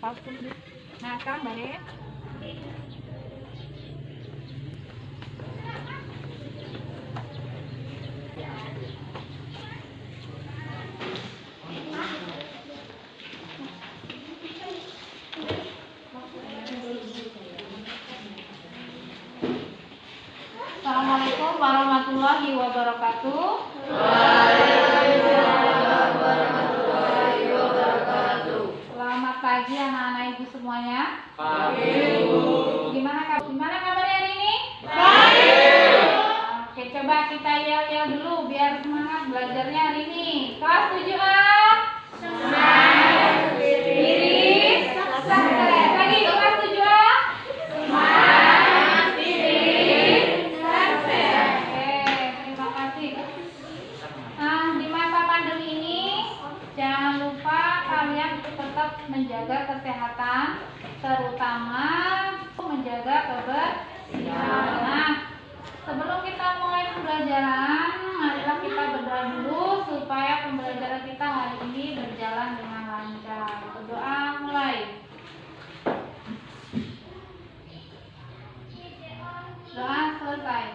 Nah, sekarang balik. Assalamualaikum warahmatullahi wabarakatuh. Waalaikumsalam warahmatullahi wabarakatuh. Selamat pagi anak-anak ibu semuanya. Pagi, Bu. Gimana kabarnya hari ini? Baik. Oke, coba kita yel-yel dulu biar semangat belajarnya hari ini. Kelas 7A. Semangat Diri. Sukses. Lagi kelas 7A. Semangat diri. Sukses. Oke, terima kasih. Nah, di masa pandemi ini jangan lupa kalian tetap menjaga kesehatan, terutama menjaga kebersihan. Nah, sebelum kita mulai pembelajaran, marilah kita berdoa dulu supaya pembelajaran kita hari ini berjalan dengan lancar. Berdoa mulai. Doa selesai.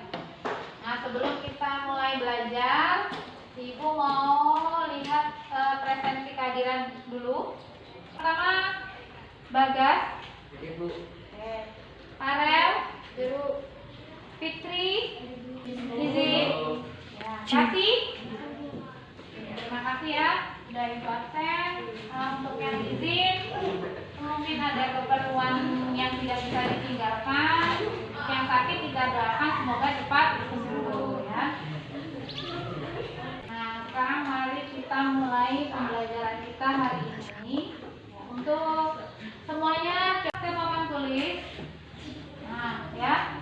Nah, sebelum kita mulai belajar, Ibu mau lihat presensi kehadiran dulu. Pertama, Bagas, Ibu. Farel, Fitri, izin. Ya, kasih. Terima kasih ya dari dosen. Untuk yang izin, mungkin ada keperluan yang tidak bisa ditinggalkan. Yang sakit kita doakan semoga cepat sembuh ya. Nah, sekarang mari kita mulai pembelajaran kita hari ini. Untuk semuanya kita papan tulis. Nah, ya.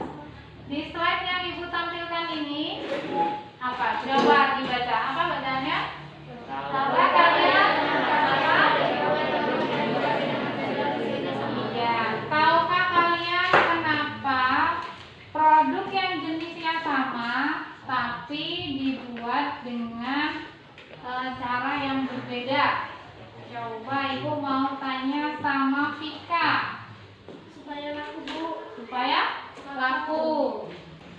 Di slide yang Ibu tampilkan ini apa? Coba dibaca. Apa bacaannya? Apa kalian? Ya, tahukah kalian kenapa produk yang jenisnya sama tapi dibuat dengan cara yang berbeda? Coba Ibu mau tanya sama Vika. Supaya laku, Bu. Supaya laku.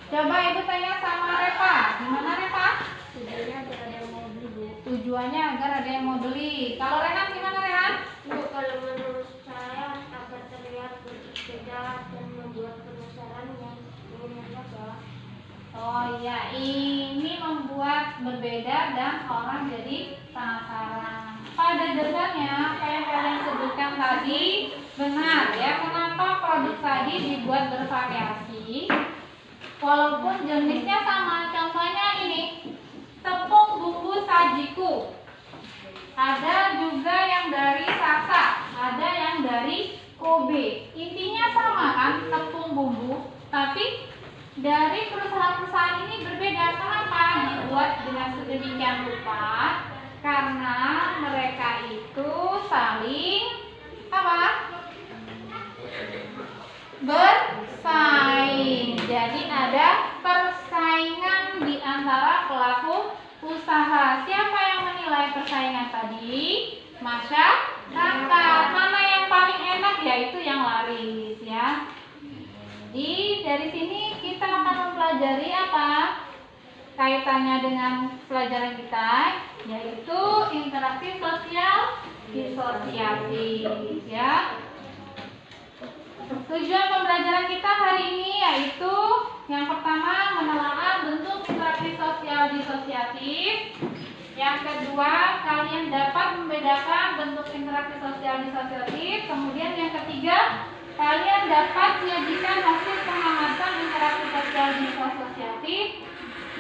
Coba Ibu tanya sama Reva. Gimana Reva? Tujuannya agar ada yang mau beli, Bu. Tujuannya agar ada yang mau beli. Kalau Rehan gimana Rehan? Bu, kalau menurut saya agar terlihat berbeda dan membuat penasaran yang ingin mencoba. Oh iya, ini membuat berbeda dan orang jadi penasaran. Pada dasarnya apa yang kalian sebutkan tadi benar ya. Kenapa produk tadi dibuat bervariasi? Walaupun jenisnya sama. Contohnya ini tepung bumbu sajiku. Ada juga yang dari Sasa, ada yang dari Kobe. Intinya sama kan, tepung bumbu, tapi dari perusahaan-perusahaan ini berbeda. Kenapa dibuat dengan sedemikian rupa? Karena mereka itu saling apa? Bersaing. Jadi ada persaingan di antara pelaku usaha. Siapa yang menilai persaingan tadi? Masyarakat. Mana yang paling enak yaitu yang laris ya. Jadi dari sini kita akan mempelajari apa? Kaitannya dengan pelajaran kita, yaitu interaksi sosial disosiatif ya. Tujuan pembelajaran kita hari ini yaitu yang pertama menelaah bentuk interaksi sosial disosiatif. Yang kedua, kalian dapat membedakan bentuk interaksi sosial disosiatif. Kemudian yang ketiga, kalian dapat menyajikan hasil pengamatan interaksi sosial disosiatif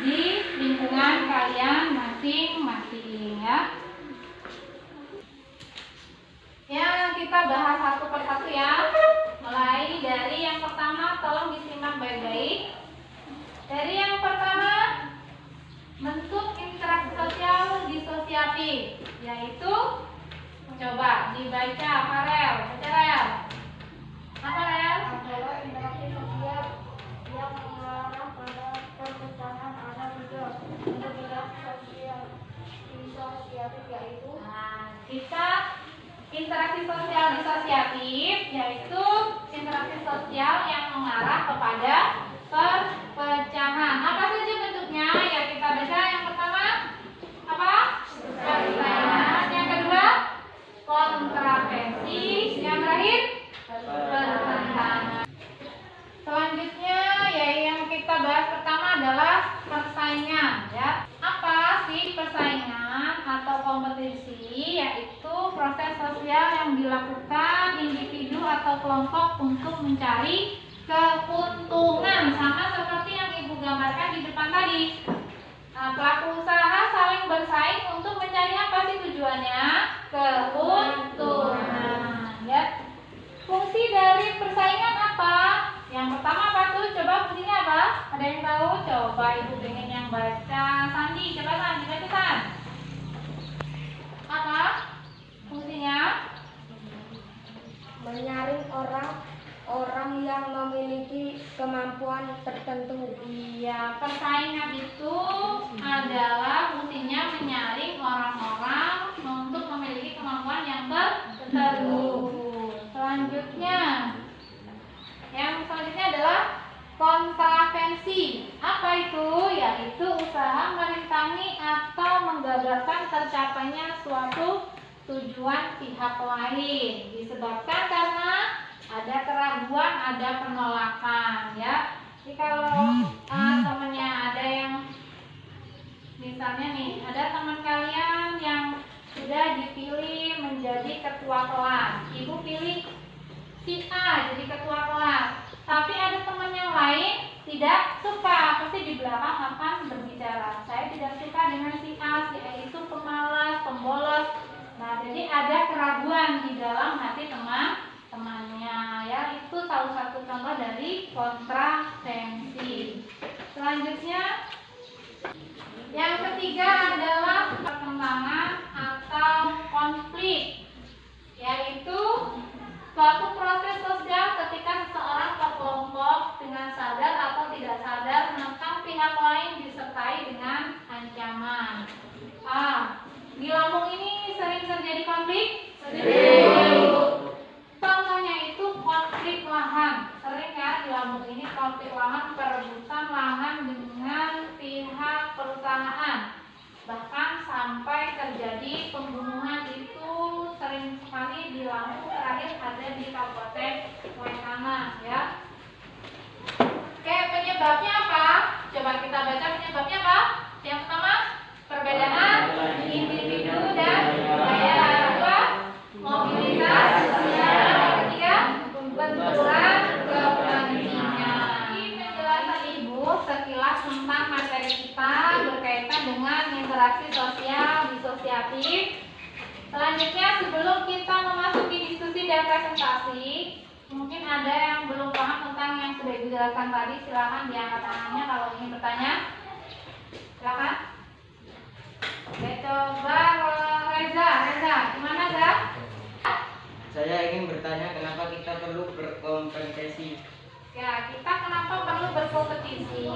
di lingkungan kalian masing-masing ya. Ya, kita bahas satu persatu ya. Mulai dari yang pertama, tolong disimak baik-baik. Dari yang pertama, bentuk interaksi sosial disosiatif, yaitu coba dibaca Farel. Baca Rel. Apa Rel? Adalah interaksi sosial yang mengarah pada perpecahan antar juga. Untuk interaksi sosial disosiatif yaitu Nah, kita Interaksi sosial disosiatif yaitu interaksi sosial yang mengarah kepada perpecahan. Apa saja bentuknya? Ya kita baca yang pertama apa? Persaingan. Yang kedua kontravensi. Yang terakhir pertentangan. Selanjutnya ya yang kita bahas pertama adalah persaingan ya. Apa sih persaingan atau kompetisi? Yaitu proses sosial yang dilakukan individu atau kelompok untuk mencari keuntungan, sama seperti yang Ibu gambarkan di depan tadi. Nah, pelaku usaha saling bersaing untuk mencari apa sih tujuannya? Keuntungan ya. Fungsi dari persaingan apa? Yang pertama apa tuh? Coba fungsinya apa? Ada yang tahu? Coba Ibu pengen yang baca. Sandi, coba Sandi baca San. Apa fungsinya? Menyaring orang yang memiliki kemampuan tertentu. Iya, persaingan itu adalah fungsinya menyaring orang-orang untuk memiliki kemampuan yang tertentu. Selanjutnya, yang selanjutnya adalah kontravensi. Apa itu? Yaitu usaha merintangi atau menggagalkan tercapainya suatu tujuan pihak lain disebabkan karena ada keraguan, ada penolakan ya. Jadi kalau temennya ada yang misalnya nih, ada teman kalian yang sudah dipilih menjadi ketua kelas. Ibu pilih si A jadi ketua kelas. Tapi ada teman yang lain tidak suka, pasti di belakang akan berbicara. Saya tidak suka dengan si A itu pemalas, pembolos. Nah, jadi ada keraguan di dalam hati teman-temannya ya. Itu salah satu contoh dari kontravensi. Selanjutnya yang ketiga adalah perkembangan atau konflik, yaitu suatu proses sosial ketika seseorang atau kelompok dengan sadar atau tidak sadar menentang pihak lain disertai dengan ancaman. Di Lampung ini sering terjadi konflik? Sering. Contohnya itu konflik lahan. Sering ya di Lampung ini konflik lahan, perebutan lahan dengan pihak perusahaan. Bahkan sampai terjadi pembunuhan itu sering sekali di Lampung, terakhir ada di Kabupaten Waikana ya. Oke, penyebabnya apa? Coba kita baca penyebabnya apa? Yang pertama, perbedaan individu dan budaya. Kedua, mobilitas sosial. Yang ketiga, benturan kepentingan. Ini penjelasan Ibu sekilas tentang materi kita berkaitan dengan interaksi sosial disosiatif. Selanjutnya, sebelum kita memasuki diskusi dan presentasi, mungkin ada yang belum paham tentang yang sudah dijelaskan tadi. Silakan diangkat tangannya kalau ingin bertanya. Silakan. Oke, coba Reza, gimana Reza? Saya ingin bertanya kenapa kita perlu berkompetisi? Ya, kita kenapa perlu berkompetisi?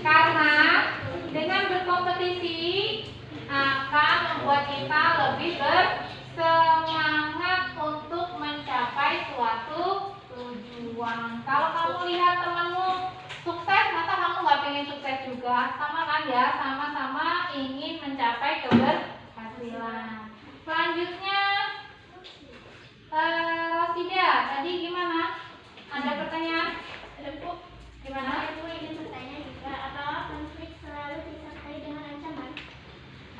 Karena dengan berkompetisi akan membuat kita lebih bersemangat untuk mencapai suatu tujuan. Kalau kamu lihat temanmu sukses, masa kamu nggak pengen sukses juga? Sama kan ya, sama-sama ingin mencapai keberhasilan. Selanjutnya, Rosida, tadi gimana? Ada pertanyaan? Bu, gimana? Ibu ingin bertanya juga, apakah konflik selalu disertai dengan ancaman?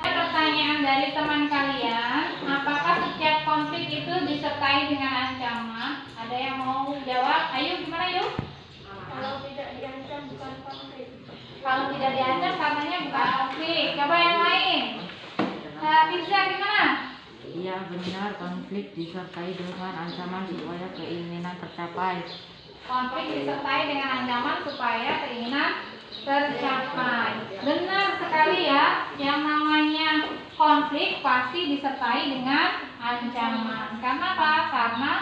Ada pertanyaan dari teman kalian, apakah setiap konflik itu disertai dengan ancaman? Ada yang mau jawab? Ayo, gimana yuk? Kalau tidak diancam bukan konflik. Kalau tidak diancam katanya bukan konflik. Coba yang lain. Firza gimana? Iya benar, konflik disertai dengan ancaman supaya keinginan tercapai. Konflik disertai dengan ancaman supaya keinginan tercapai. Benar sekali ya, yang namanya konflik pasti disertai dengan ancaman. Karena apa? Karena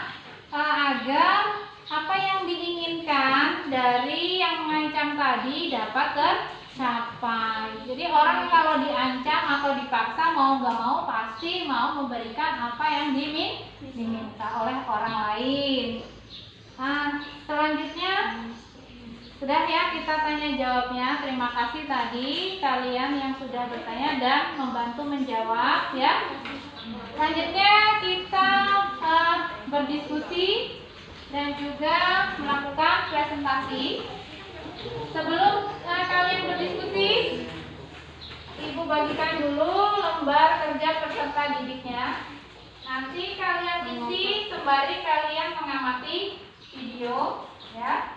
agar apa yang diinginkan dari yang mengancam tadi dapat tercapai. Jadi orang kalau diancam atau kalau dipaksa mau nggak mau pasti mau memberikan apa yang diminta oleh orang lain. Nah, selanjutnya sudah ya kita tanya jawabnya. Terima kasih tadi kalian yang sudah bertanya dan membantu menjawab ya. Selanjutnya kita berdiskusi dan juga melakukan presentasi. Sebelum kalian berdiskusi, Ibu bagikan dulu lembar kerja peserta didiknya. Nanti kalian isi sembari kalian mengamati video ya.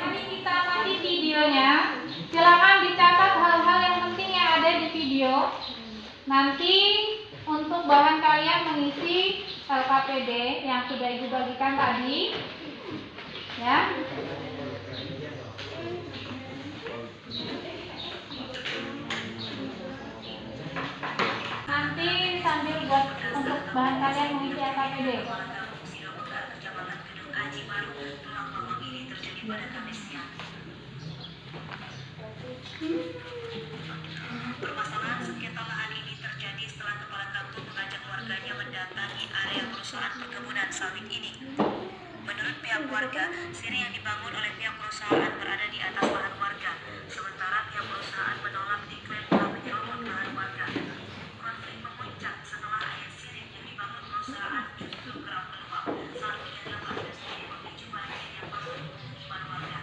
Mari kita amati videonya. Silakan dicatat hal-hal yang penting yang ada di video. Nanti untuk bahan kalian mengisi LKPD yang sudah Ibu bagikan tadi, ya. Nanti sambil buat untuk bahan kalian mengisi LKPD. Permasalahan sengketa lahan ini terjadi setelah kepala kampung mengajak warganya mendatangi area perusahaan perkebunan sawit ini. Menurut pihak warga, sirih yang dibangun oleh pihak perusahaan berada di atas lahan warga, sementara pihak perusahaan menolak diklaim telah menyerobot lahan warga. Konflik memuncak setelah area sirih yang dibangun perusahaan justru kerap meluap saat menyerang area sirih memicu banyaknya yang masuk pemukiman warga.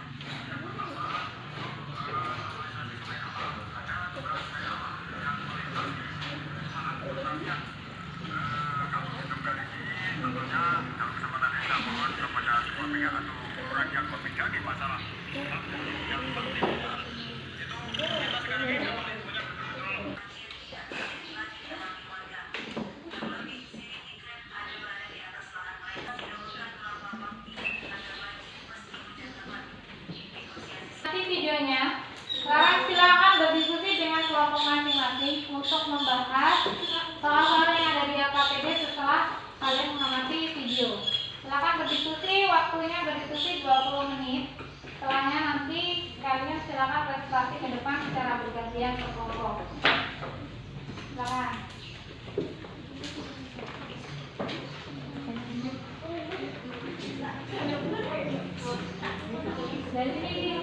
Nanti videonya. Sekarang silakan berdiskusi dengan kelompok masing-masing untuk membahas soal-soal yang ada di LKPD setelah kalian mengamati video. Silakan berdiskusi, waktunya berdiskusi 20 menit. Setelahnya nanti kalian silakan presentasi ke depan secara bergantian ke kelompok. Silakan. Dari sini.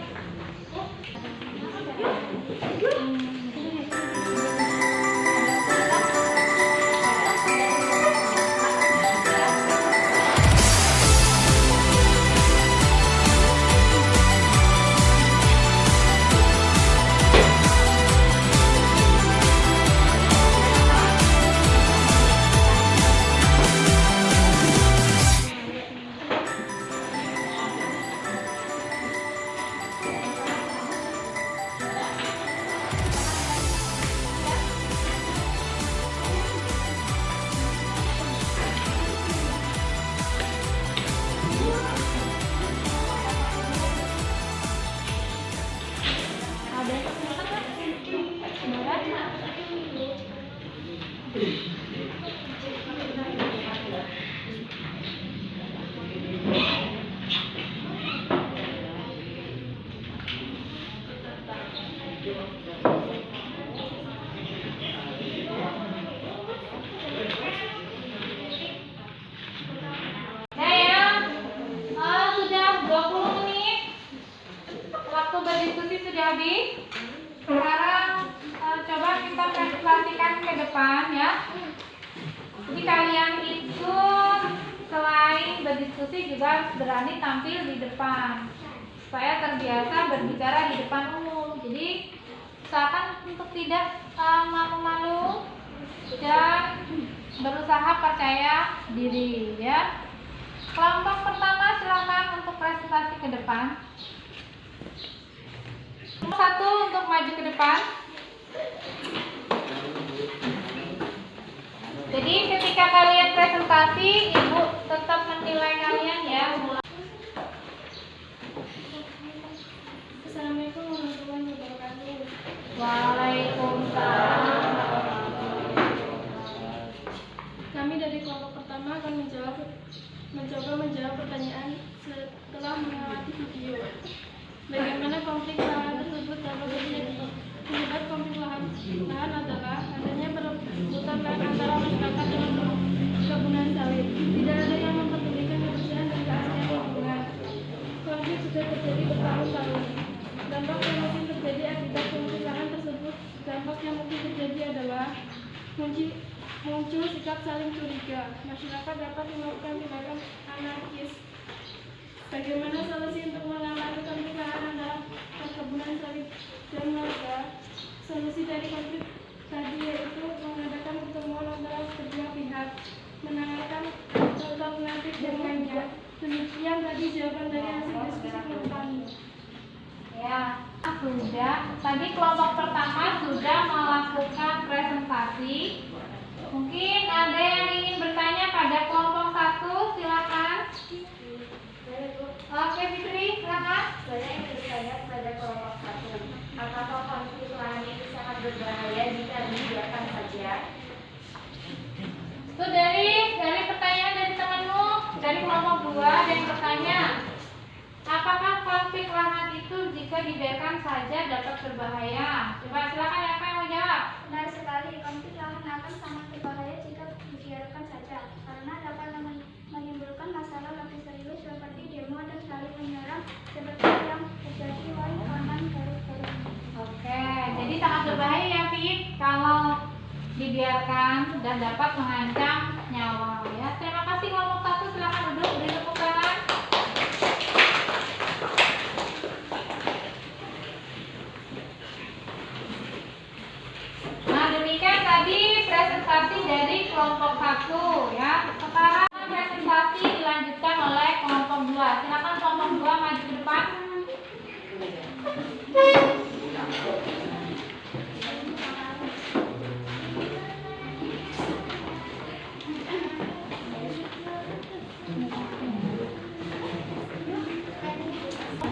Berdiskusi sudah habis. Sekarang coba kita presentasikan ke depan ya. Jadi kalian itu selain berdiskusi berdiskusi juga harus berani tampil di depan supaya terbiasa berbicara di depan umum. Jadi usahakan untuk tidak malu-malu dan berusaha percaya diri ya. Kelompok pertama silakan untuk presentasi ke depan. Satu untuk maju ke depan. Jadi ketika kalian presentasi, ibu tetap menilai kalian ya. Assalamualaikum warahmatullahi wabarakatuh. Waalaikumsalam. Kami dari kelompok pertama akan mencoba menjawab pertanyaan setelah mengamati video. Bagaimana konflik lahan tersebut dapat terjadi? Penyebab konflik lahan adalah adanya perebutan lahan antara masyarakat dengan perkebunan sawit. Tidak ada yang memperdulikan kebersihan dan keaslian lingkungan. Konflik sudah terjadi bertahun-tahun. Dampak yang mungkin terjadi akibat konflik lahan tersebut, dampak yang mungkin terjadi adalah muncul sikap saling curiga. Masyarakat dapat melakukan tindakan anarkis. Bagaimana solusi untuk menangani konflik lahan antara perkebunan sawit dan warga? Solusi dari konflik tadi yaitu mengadakan pertemuan antara kedua pihak, menanyakan alternatif dan lainnya. Demikian tadi jawaban dari hasil diskusi kelompok kami. Ya, sudah. Tadi kelompok pertama sudah melakukan presentasi. Mungkin ada yang ingin bertanya pada kelompok satu, silakan. Oke, Fitri, silakan. Saya ingin bertanya kepada kelompok satu, apakah konflik lahan itu sangat berbahaya jika dibiarkan saja? Itu dari pertanyaan dari temanmu, dari kelompok 2 ada yang bertanya, apakah konflik lahan itu jika dibiarkan saja dapat berbahaya? Coba silakan ya, yang mau jawab. Benar sekali, konflik lahan akan sangat berbahaya jika dibiarkan saja, karena dapat menimbulkan masalah lebih serius seperti demo dan saling menyerang seperti yang terjadi oleh kanan baru-baru. Oke, jadi sangat berbahaya ya, Fit, kalau dibiarkan dan dapat mengancam nyawa ya. Terima kasih kelompok 1, silakan duduk, beri tepuk tangan. Nah, demikian tadi presentasi dari kelompok 1 ya. Sekarang presentasi dilanjutkan oleh kelompok 2. Silakan kelompok 2 maju ke depan.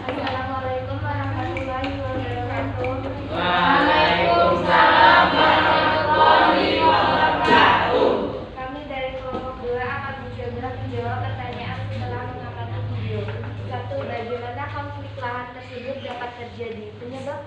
Assalamualaikum warahmatullahi wabarakatuh. Waalaikumsalam warahmatullahi wabarakatuh. Kami dari kelompok 2 akan mencoba menjawab pertanyaan setelah mengamati video. 1. Bagaimana konflik lahan tersebut dapat terjadi? Penyebab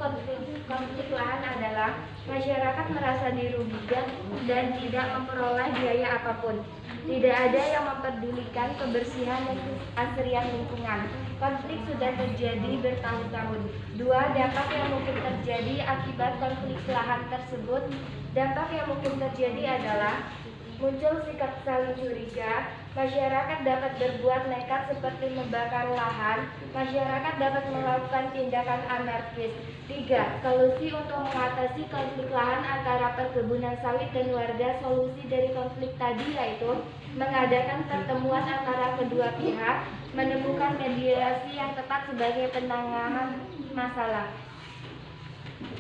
konflik lahan adalah masyarakat merasa dirugikan dan tidak memperoleh biaya apapun. Tidak ada yang memperdulikan kebersihan dan keasrian lingkungan. Konflik sudah terjadi bertahun-tahun. 2. Dampak yang mungkin terjadi akibat konflik lahan tersebut. Dampak yang mungkin terjadi adalah muncul sikap saling curiga. Masyarakat dapat berbuat nekat seperti membakar lahan. Masyarakat dapat melakukan tindakan anarkis. 3. Solusi untuk mengatasi konflik lahan antara perkebunan sawit dan warga. Solusi dari konflik tadi yaitu mengadakan pertemuan antara kedua pihak, menemukan mediasi yang tepat sebagai penanganan masalah.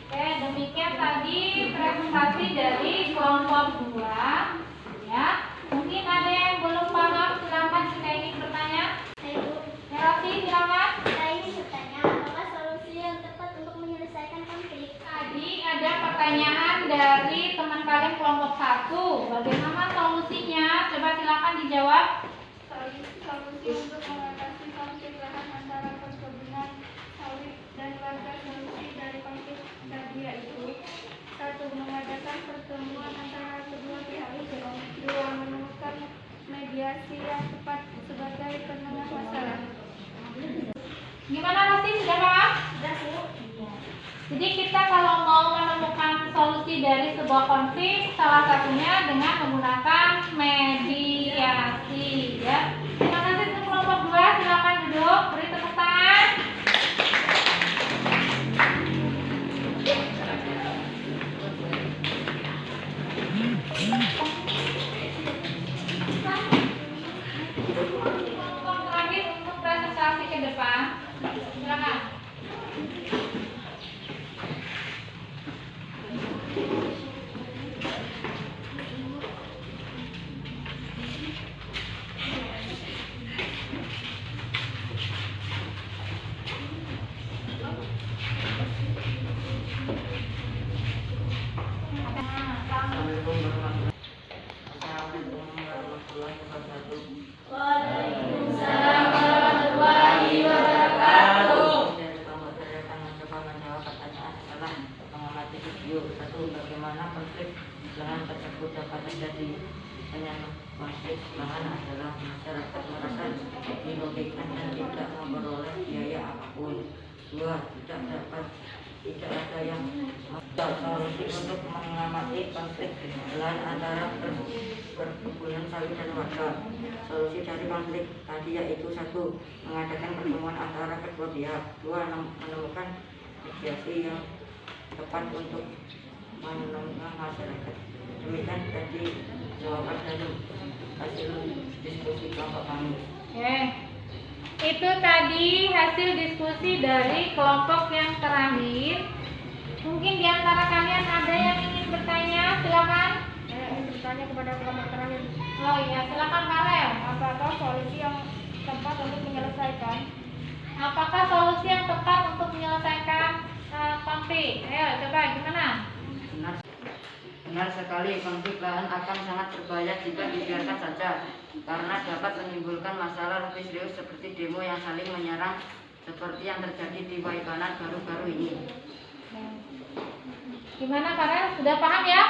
Oke, demikian tadi presentasi dari kelompok 2 ya. Mungkin ada yang belum paham, silakan jika ingin bertanya. Melati, silakan. Saya ingin bertanya, apakah solusi yang tepat untuk menyelesaikan konflik? Tadi ada pertanyaan dari teman kalian kelompok 1. Bagaimana solusinya? Coba silakan dijawab. Solusi untuk mengatasi konflik lahan antara perkebunan sawit dan warga. Solusi dari konflik tadi yaitu 1. Mengadakan pertemuan antara kedua pihak. 2. Menemukan mediasi yang tepat sebagai penengah masalah. Gimana Rosti, sudah paham? Sudah, Bu. Jadi kita kalau mau menemukan solusi dari sebuah konflik, salah satunya dengan menggunakan mediasi ya. Terima kasih untuk kelompok Assalamualaikum warahmatullahi wabarakatuh. Waalaikumsalam warahmatullahi wabarakatuh. Dari kelompok saya akan mencoba menjawab pertanyaan setelah mengamati video. 1. Bagaimana konflik lahan tersebut dapat terjadi? Penyebab konflik lahan adalah masyarakat merasa dirugikan dan tidak memperoleh biaya apapun. 2. Tidak ada yang solusi untuk mengamati konflik lahan antara perkebunan sawit dan warga. Solusi dari konflik tadi yaitu 1. Mengadakan pertemuan antara kedua pihak. 2. Menemukan mediasi yang tepat untuk menenangkan masyarakat. Demikian tadi jawaban dari hasil diskusi kelompok kami. Oke. Itu tadi hasil diskusi dari kelompok yang terakhir. Mungkin di antara kalian ada yang ingin bertanya, silakan. Saya ingin bertanya kepada kelompok terakhir. Oh iya, silakan Karel. Apakah solusi yang tepat untuk menyelesaikan? Apakah solusi yang tepat untuk menyelesaikan konflik? Ayo, coba gimana? Benar sekali, konflik lahan akan sangat berbahaya jika dibiarkan saja, karena dapat menimbulkan masalah lebih serius seperti demo yang saling menyerang seperti yang terjadi di Waibanan baru-baru ini. Gimana Karel? Sudah paham ya?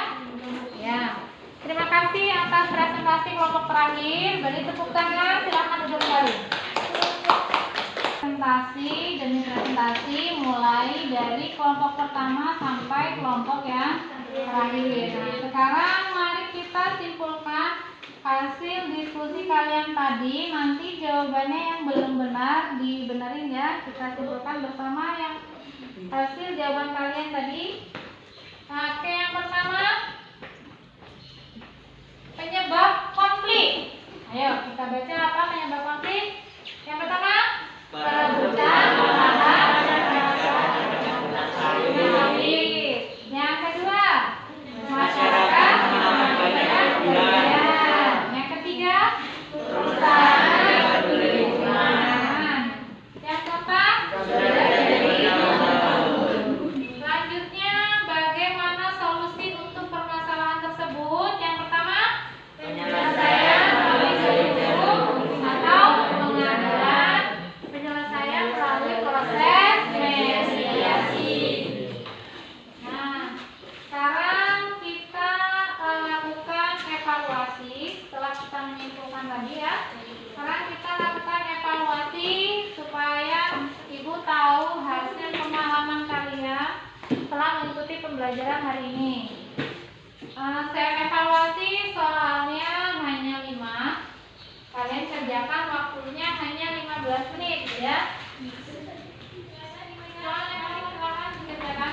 Ya. Terima kasih atas presentasi kelompok terakhir. Beri tepuk tangan, silakan duduk kembali. Presentasi demi presentasi mulai dari kelompok pertama sampai kelompok yang terakhir. Nah, sekarang mari kita simpulkan hasil diskusi kalian tadi. Nanti jawabannya yang belum benar dibenerin ya. Kita simpulkan bersama yang hasil jawaban kalian tadi. Oke, yang pertama penyebab konflik. Ayo kita baca apa penyebab konflik. Yang pertama perebutan lahan sawit. Yang kedua masyarakat mengabaikan kemudian. Yang ketiga perusahaan lingkungan. Yang keempat selanjutnya bagaimana solusi untuk permasalahan tersebut? Yang pertama penyelesaian melalui hukum atau pengadilan. Penyelesaian melalui proses mediasi. Nah, sekarang kita lakukan evaluasi setelah kita menyimpulkan tadi ya. Sekarang kita lakukan evaluasi supaya Ibu tahu hasil pemahaman kalian setelah mengikuti pembelajaran hari ini. Saya evaluasi soalnya hanya 5. Kalian kerjakan waktunya hanya 15 menit ya. Silakan dikerjakan.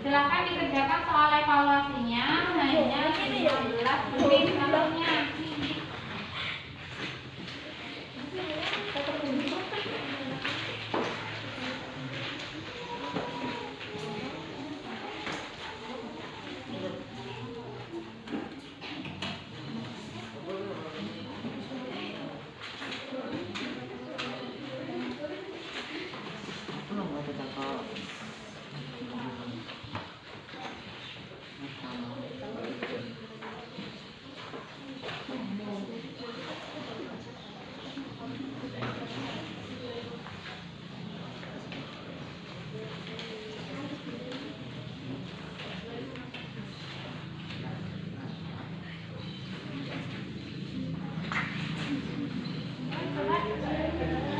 Silakan dikerjakan soal evaluasinya hanya 15 menit waktunya.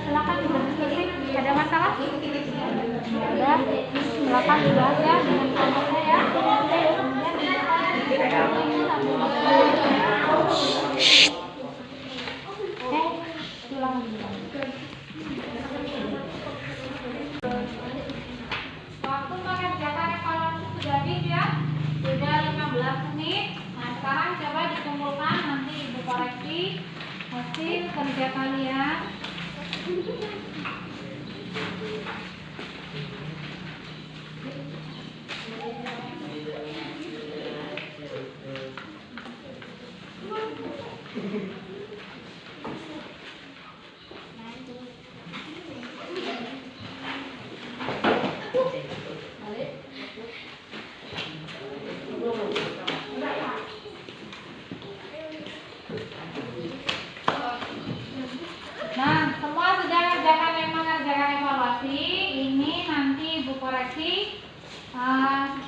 Silakan berdiskusi. Ada masalah? Ada. Silakan dibahas ya dengan kelompoknya ya. Oke, silakan. meja kalian. Nah, semua sudah mengerjakan evaluasi. Ini nanti Ibu koreksi.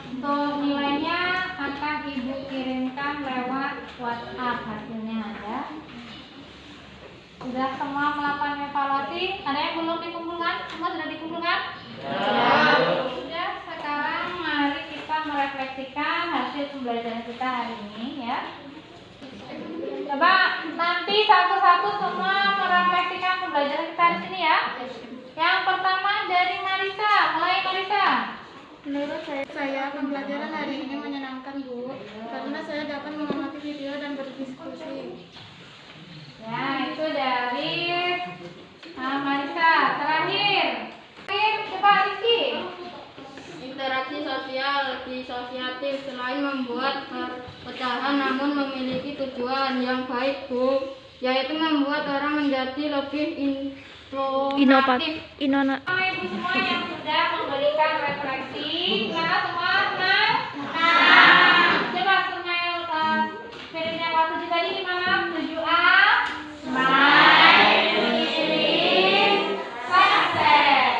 Untuk nilainya akan Ibu kirimkan lewat WhatsApp hasilnya ya. Sudah semua melakukan evaluasi. Ada yang belum dikumpulkan? Semua sudah dikumpulkan? Sudah. Sekarang mari kita merefleksikan hasil pembelajaran kita hari ini ya. Coba nanti satu-satu semua merefleksikan pembelajaran kita di sini ya. Yang pertama dari Marisa, mulai Marisa. Menurut saya pembelajaran hari ini menyenangkan, Bu, karena saya dapat mengamati video dan berdiskusi. Ya, itu dari Marisa. Terakhir, coba Rizky. Interaksi sosial disosiatif selain membuat perpecahan namun memiliki tujuan yang baik, Bu, yaitu membuat orang menjadi lebih inovatif. Ibu semua yang sudah memberikan refleksi, gimana semua? Senang? Coba smile spiritnya kelas 7 tadi gimana? 7A Smile Spirit Success.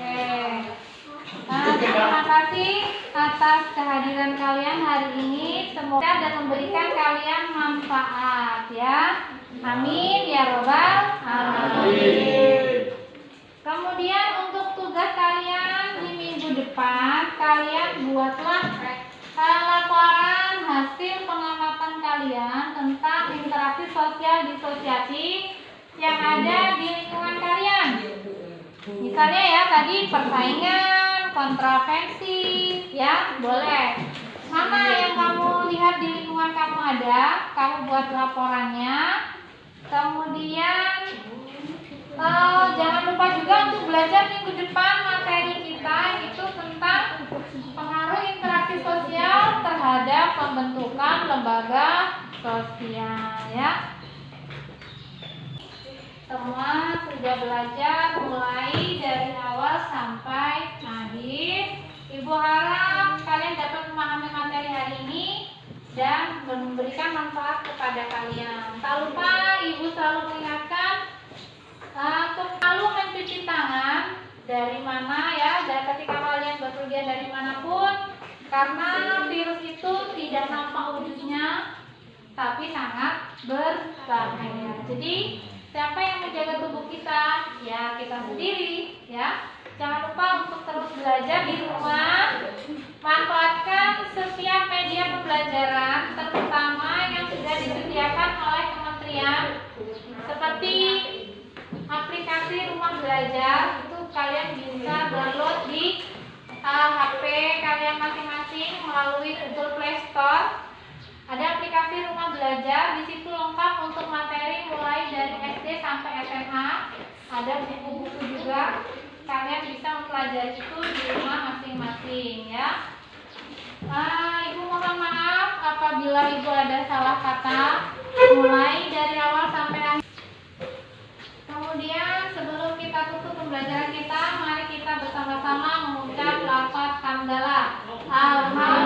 Oke. Terima kasih atas kehadiran kalian hari ini. Semoga dan memberikan kalian manfaat ya. Amin ya robbal alamin. Kemudian untuk tugas kalian di minggu depan, kalian buatlah laporan hasil pengamatan kalian tentang interaksi sosial disosiatif yang ada di lingkungan kalian. Misalnya ya tadi persaingan, kontravensi, ya boleh. Mana yang kamu lihat di lingkungan kamu ada, kamu buat laporannya. Kemudian jangan lupa juga untuk belajar minggu depan materi kita itu tentang pengaruh interaksi sosial terhadap pembentukan lembaga sosial ya. Semua sudah belajar mulai dari awal sampai akhir. Ibu harap kalian dapat memahami materi hari ini dan memberikan manfaat kepada kalian. Tak lupa Ibu selalu mengingatkan selalu mencuci tangan dari mana ya, dan ketika kalian bepergian dari manapun, karena virus itu tidak nampak wujudnya tapi sangat berbahaya. Jadi siapa yang menjaga tubuh kita? Ya kita sendiri ya. Jangan lupa untuk terus belajar di rumah. Manfaatkan setiap media pembelajaran, terutama yang sudah disediakan oleh kementerian, seperti aplikasi Rumah Belajar. Itu kalian bisa download di HP kalian masing-masing melalui Google Play Store. Ada aplikasi Rumah Belajar, di situ lengkap untuk materi mulai dari SD sampai SMA. Ada buku-buku juga. Kalian bisa mempelajari itu di rumah masing-masing ya. Ibu mohon maaf apabila Ibu ada salah kata mulai dari awal sampai akhir. Kemudian sebelum kita tutup pembelajaran kita, mari kita bersama-sama mengucap lafaz hamdalah. Alhamdulillah.